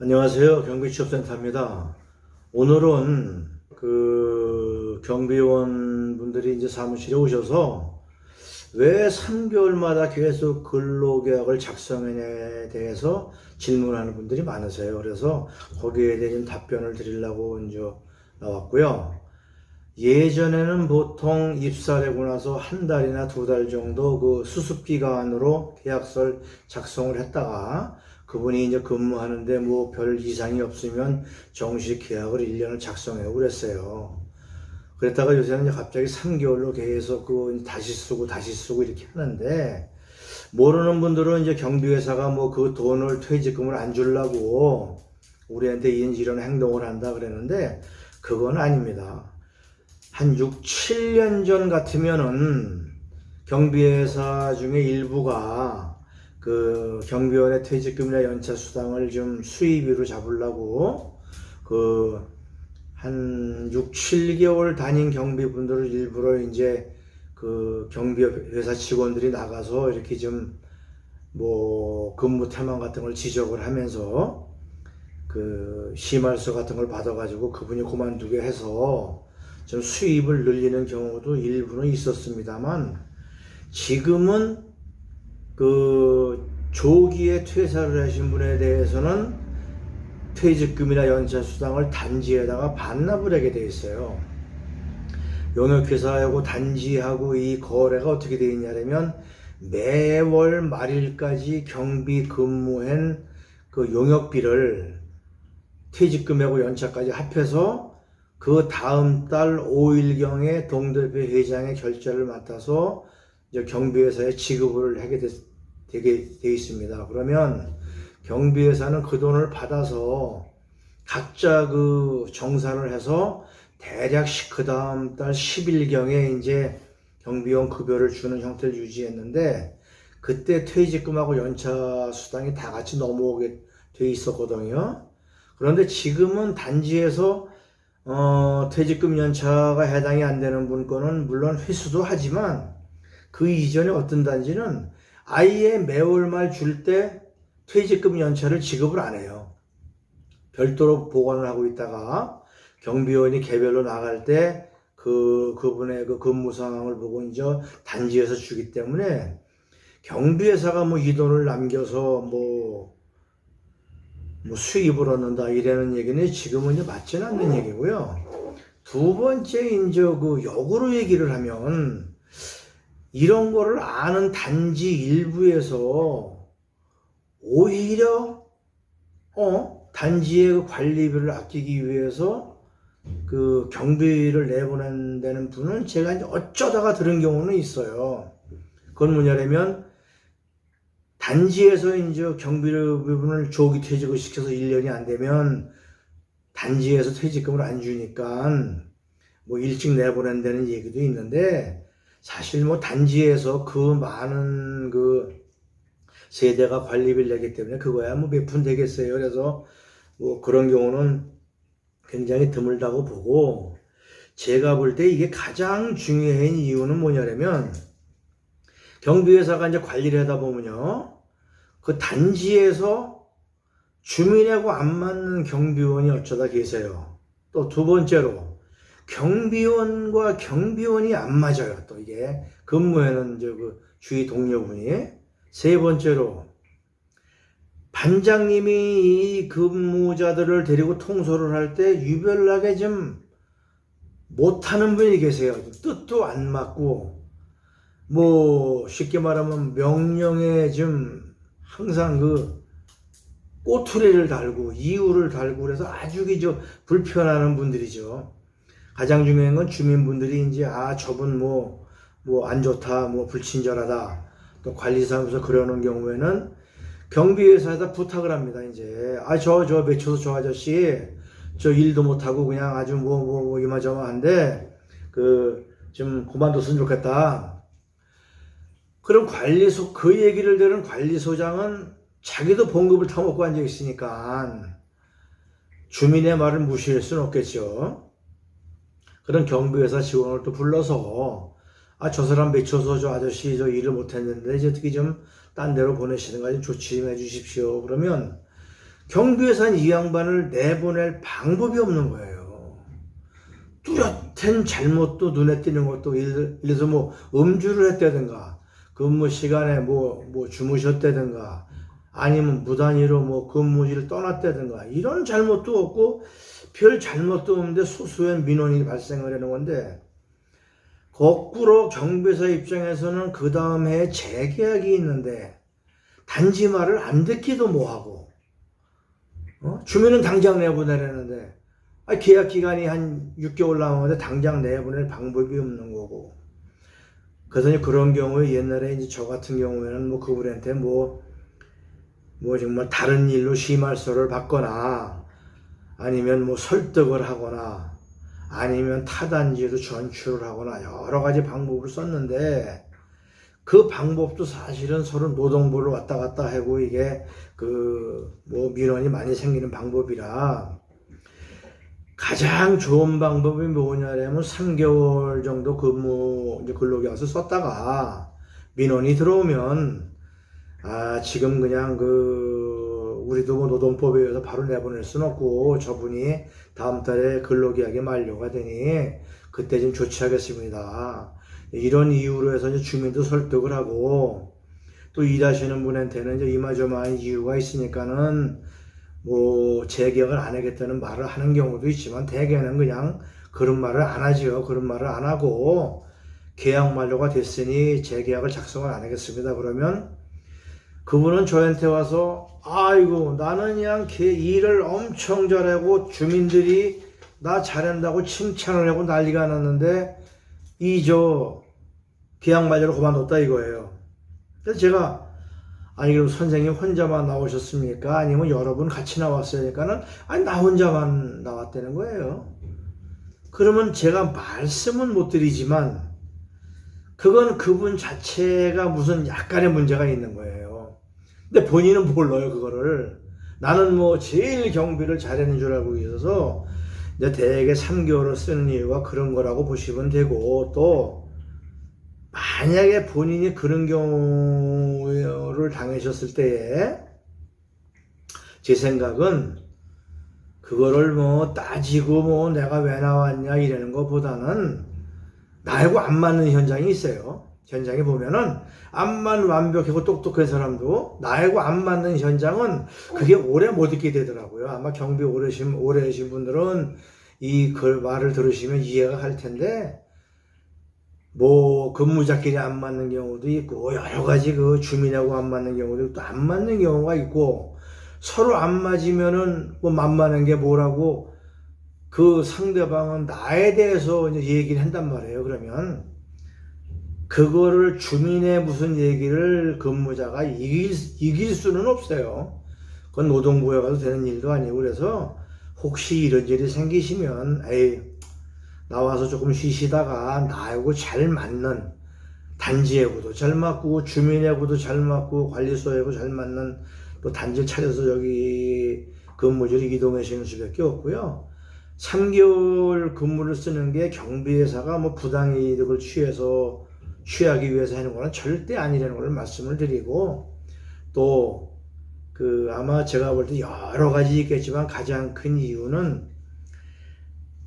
안녕하세요. 경비취업센터입니다. 오늘은 경비원 분들이 이제 사무실에 오셔서 왜 3개월마다 계속 근로계약을 작성에 대해서 질문하는 분들이 많으세요. 그래서 거기에 대한 답변을 드리려고 이제 나왔고요. 예전에는 보통 입사를 하고 나서 한 달이나 두 달 정도 그 수습기간으로 계약서를 작성을 했다가 그분이 이제 근무하는데 뭐 별 이상이 없으면 정식 계약을 1년을 작성하고 그랬어요. 그랬다가 요새는 이제 갑자기 3개월로 계속 다시 쓰고 이렇게 하는데, 모르는 분들은 이제 경비회사가 뭐 그 돈을 퇴직금을 안 주려고 우리한테 이런 행동을 한다 그랬는데, 그건 아닙니다. 한 6, 7년 전 같으면은 경비회사 중에 일부가 그 경비원의 퇴직금이나 연차 수당을 좀 수입으로 잡으려고 한 6, 7개월 다닌 경비분들을 일부러 이제 그 경비회사 직원들이 나가서 이렇게 좀 뭐 근무 태만 같은 걸 지적을 하면서 그 심할서 같은 걸 받아가지고 그분이 그만두게 해서 좀 수입을 늘리는 경우도 일부는 있었습니다만, 지금은 그 조기에 퇴사를 하신 분에 대해서는 퇴직금이나 연차수당을 단지에다가 반납을 하게 돼 있어요. 용역회사하고 단지하고 이 거래가 어떻게 되어 있냐면, 매월 말일까지 경비 근무한 그 용역비를 퇴직금하고 연차까지 합해서 그 다음 달 5일경에 동대표 회장의 결제를 맡아서 이제 경비회사에 지급을 하게 되게 돼 있습니다. 그러면 경비회사는 그 돈을 받아서 각자 그 정산을 해서 대략 그 다음 달 10일경에 이제 경비원 급여를 주는 형태를 유지했는데, 그때 퇴직금하고 연차 수당이 다 같이 넘어오게 돼 있었거든요. 그런데 지금은 단지에서 퇴직금 연차가 해당이 안 되는 분 거는 물론 회수도 하지만, 그 이전에 어떤 단지는 아예 매월 말 줄 때 퇴직금 연차를 지급을 안 해요. 별도로 보관을 하고 있다가 경비원이 개별로 나갈 때 그분의 그 근무 상황을 보고 이제 단지에서 주기 때문에, 경비회사가 뭐 이 돈을 남겨서 뭐 수입을 얻는다 이라는 얘기는 지금은 이제 맞지는 않는 얘기고요. 두 번째, 이제 그 역으로 얘기를 하면, 이런 거를 아는 단지 일부에서 오히려 단지의 그 관리비를 아끼기 위해서 그 경비를 내보낸다는 분은 제가 이제 어쩌다가 들은 경우는 있어요. 그건 뭐냐면, 단지에서 이제 경비분을 조기 퇴직을 시켜서 1년이 안 되면 단지에서 퇴직금을 안 주니까 뭐 일찍 내보낸다는 얘기도 있는데, 사실 뭐 단지에서 그 많은 그 세대가 관리비를 내기 때문에 그거야 뭐 몇 푼 되겠어요. 그래서 뭐 그런 경우는 굉장히 드물다고 보고, 제가 볼 때 이게 가장 중요한 이유는 뭐냐면, 경비회사가 이제 관리를 하다 보면요, 그 단지에서 주민하고 안 맞는 경비원이 어쩌다 계세요. 또 두 번째로, 경비원과 경비원이 안 맞아요. 또 이게 근무에는 이제 그 주위 동료분이. 세 번째로, 반장님이 이 근무자들을 데리고 통솔을 할 때 유별나게 좀 못하는 분이 계세요. 뜻도 안 맞고, 뭐 쉽게 말하면 명령에 좀 항상 그 꼬투리를 달고 이유를 달고 그래서 아주 불편하는 분들이죠. 가장 중요한 건 주민분들이 이제 저분 뭐 안 좋다, 뭐 불친절하다, 또 관리사무소 그러는 경우에는 경비회사에다 부탁을 합니다. 이제 저 매초소 저 아저씨 저 일도 못하고 그냥 아주 이마저마한데 좀 그만뒀으면 좋겠다. 그럼 그 얘기를 들은 관리소장은 자기도 봉급을 타먹고 앉아 있으니까 주민의 말을 무시할 수는 없겠죠. 그런 경비회사 직원을 또 불러서 저 사람 매초소 저 아저씨 저 일을 못했는데 이제 어떻게 좀 딴 데로 보내시든가 좀 조치 좀 해주십시오. 그러면 경비에선 이 양반을 내보낼 방법이 없는 거예요. 뚜렷한 잘못도 눈에 띄는 것도, 예를 들어서 뭐 음주를 했다든가, 근무 시간에 뭐 주무셨다든가, 아니면 무단위로 뭐 근무지를 떠났다든가, 이런 잘못도 없고 별 잘못도 없는데 소수의 민원이 발생을 하는 건데, 거꾸로 경비사 입장에서는 그 다음 해에 재계약이 있는데 단지 말을 안 듣기도 뭐하고, 주민은 당장 내보내라는데, 계약 기간이 한 6개월 남았는데 당장 내보낼 방법이 없는 거고. 그래서 그런 경우에 옛날에 이제 저 같은 경우에는 뭐 그분한테 뭐 정말 다른 일로 심할서를 받거나, 아니면 뭐 설득을 하거나, 아니면 타단지로 전출을 하거나 여러 가지 방법을 썼는데, 그 방법도 사실은 서로 노동부를 왔다 갔다 하고 이게 뭐 민원이 많이 생기는 방법이라, 가장 좋은 방법이 뭐냐면 3개월 정도 이제 근로계약서 썼다가 민원이 들어오면, 지금 그냥 우리도 뭐 노동법에 의해서 바로 내보낼 수는 없고, 저분이 다음 달에 근로계약이 만료가 되니 그때 좀 조치하겠습니다, 이런 이유로 해서 이제 주민도 설득을 하고, 또 일하시는 분한테는 이제 이마저마한 이유가 있으니까는 뭐 재계약을 안 하겠다는 말을 하는 경우도 있지만, 대개는 그냥 그런 말을 안 하죠. 그런 말을 안 하고, 계약 만료가 됐으니 재계약을 작성을 안 하겠습니다 그러면, 그분은 저한테 와서 아이고 나는 그냥 일을 엄청 잘하고 주민들이 나 잘한다고 칭찬을 하고 난리가 났는데 계약 만료로 그만뒀다 이거예요. 그래서 제가 아니 그럼 선생님 혼자만 나오셨습니까? 아니면 여러분 같이 나왔으니까는 아니 나 혼자만 나왔다는 거예요. 그러면 제가 말씀은 못 드리지만 그건 그분 자체가 무슨 약간의 문제가 있는 거예요. 근데 본인은 몰라요 그거를. 나는 뭐 제일 경비를 잘하는 줄 알고 있어서 이제 대개 3개월을 쓰는 이유가 그런 거라고 보시면 되고, 또 만약에 본인이 그런 경우를 당하셨을 때에 제 생각은 그거를 뭐 따지고 뭐 내가 왜 나왔냐 이러는 것보다는 나하고 안 맞는 현장이 있어요. 현장에 보면은 암만 완벽하고 똑똑한 사람도 나하고 안 맞는 현장은 그게 오래 못 있게 되더라고요. 아마 경비 오래 하신 분들은 이 말을 들으시면 이해가 할 텐데, 뭐 근무자끼리 안 맞는 경우도 있고, 여러 가지 주민하고 안 맞는 경우도 또 안 맞는 경우가 있고, 서로 안 맞으면은 뭐 만만한 게 뭐라고 그 상대방은 나에 대해서 이제 얘기를 한단 말이에요. 그러면 그거를 주민의 무슨 얘기를 근무자가 이길 수는 없어요. 그건 노동부에 가도 되는 일도 아니고, 그래서 혹시 이런 일이 생기시면 나와서 조금 쉬시다가 나하고 잘 맞는, 단지하고도 잘 맞고 주민하고도 잘 맞고 관리소하고 잘 맞는 또 단지를 찾아서 여기 근무지로 이동하시는 수밖에 없고요. 3개월 근무를 쓰는 게 경비회사가 뭐 부당이득을 취하기 위해서 하는 거는 절대 아니라는 걸 말씀을 드리고, 또 아마 제가 볼 때 여러 가지 있겠지만 가장 큰 이유는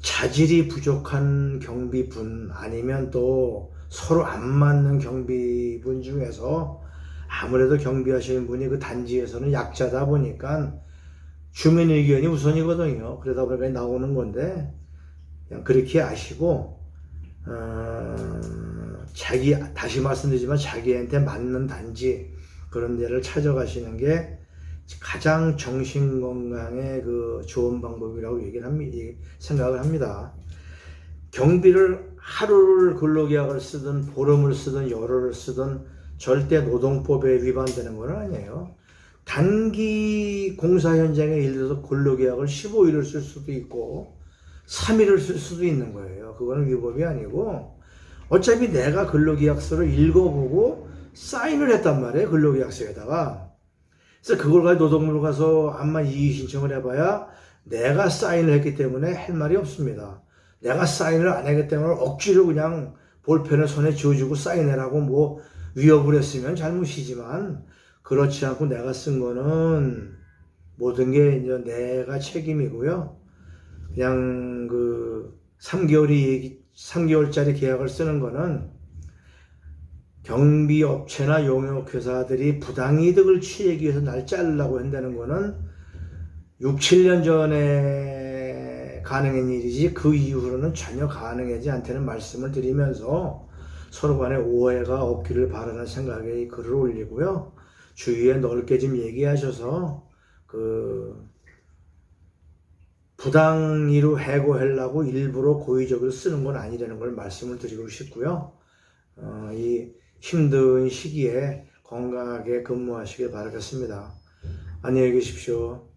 자질이 부족한 경비분, 아니면 또 서로 안 맞는 경비분 중에서 아무래도 경비하시는 분이 그 단지에서는 약자다 보니까 주민 의견이 우선이거든요. 그러다 보니까 나오는 건데, 그냥 그렇게 아시고, 다시 말씀드리지만 자기한테 맞는 단지, 그런 데를 찾아가시는 게 가장 정신건강에 좋은 방법이라고 생각을 합니다. 경비를 하루를 근로계약을 쓰든 보름을 쓰든 열흘을 쓰든 절대 노동법에 위반되는 건 아니에요. 단기 공사 현장에 예를 들어서 근로계약을 15일을 쓸 수도 있고 3일을 쓸 수도 있는 거예요. 그거는 위법이 아니고, 어차피 내가 근로계약서를 읽어보고 사인을 했단 말이에요, 근로계약서에다가. 그래서 그걸 가지고 노동부로 가서 암만 이의 신청을 해봐야 내가 사인을 했기 때문에 할 말이 없습니다. 내가 사인을 안 하기 때문에 억지로 그냥 볼펜을 손에 쥐어주고 사인해라고 뭐 위협을 했으면 잘못이지만, 그렇지 않고 내가 쓴 거는 모든 게 이제 내가 책임이고요. 그냥 그 3개월짜리 계약을 쓰는 거는 경비업체나 용역회사들이 부당이득을 취하기 위해서 날 자르려고 한다는 거는 6, 7년 전에 가능한 일이지 그 이후로는 전혀 가능하지 않다는 말씀을 드리면서 서로 간에 오해가 없기를 바라는 생각에 이 글을 올리고요. 주위에 넓게 좀 얘기하셔서 그 부당이로 해고하려고 일부러 고의적으로 쓰는 건 아니라는 걸 말씀을 드리고 싶고요. 이 힘든 시기에 건강하게 근무하시길 바라겠습니다. 안녕히 계십시오.